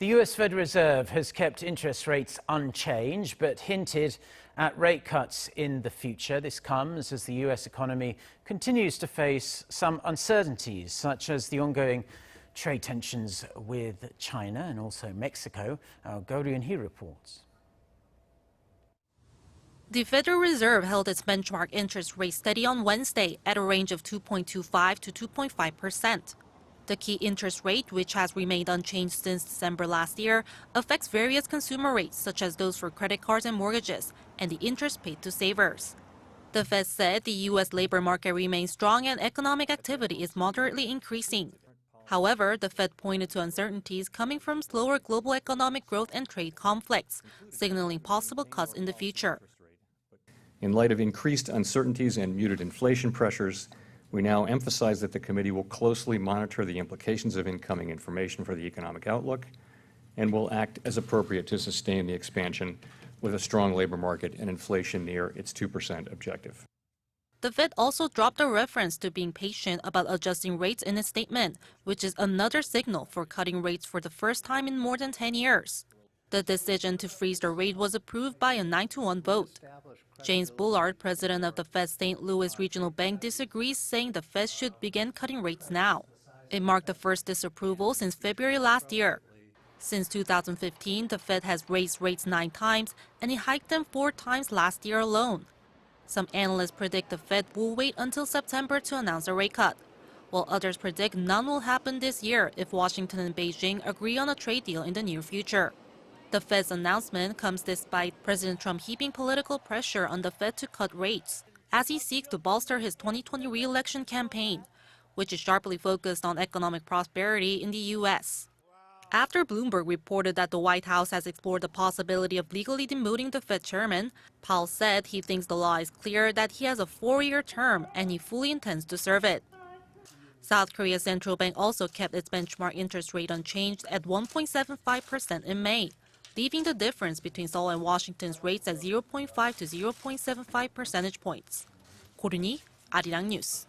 The US Federal Reserve has kept interest rates unchanged, but hinted at rate cuts in the future. This comes as the US economy continues to face some uncertainties, such as the ongoing trade tensions with China and also Mexico. Our Ko Roon-hee reports. The Federal Reserve held its benchmark interest rate steady on Wednesday at a range of 2.25 to 2.5%. The key interest rate, which has remained unchanged since December last year, affects various consumer rates, such as those for credit cards and mortgages, and the interest paid to savers. The Fed said the U.S. labor market remains strong and economic activity is moderately increasing. However, the Fed pointed to uncertainties coming from slower global economic growth and trade conflicts, signaling possible cuts in the future. In light of increased uncertainties and muted inflation pressures, we now emphasize that the committee will closely monitor the implications of incoming information for the economic outlook and will act as appropriate to sustain the expansion with a strong labor market and inflation near its 2% objective. The Fed also dropped a reference to being patient about adjusting rates in its statement, which is another signal for cutting rates for the first time in more than 10 years. The decision to freeze the rate was approved by a 9-1 vote. James Bullard, president of the Fed's St. Louis Regional Bank, disagrees, saying the Fed should begin cutting rates now. It marked the first disapproval since February last year. Since 2015, the Fed has raised rates 9 times, and it hiked them 4 times last year alone. Some analysts predict the Fed will wait until September to announce a rate cut, while others predict none will happen this year if Washington and Beijing agree on a trade deal in the near future. The Fed's announcement comes despite President Trump heaping political pressure on the Fed to cut rates, as he seeks to bolster his 2020 re-election campaign, which is sharply focused on economic prosperity in the U.S. After Bloomberg reported that the White House has explored the possibility of legally demoting the Fed chairman, Powell said he thinks the law is clear that he has a 4-year term and he fully intends to serve it. South Korea's central bank also kept its benchmark interest rate unchanged at 1.75% in May, leaving the difference between Seoul and Washington's rates at 0.5 to 0.75 percentage points. Ko Roon-hee, Arirang News.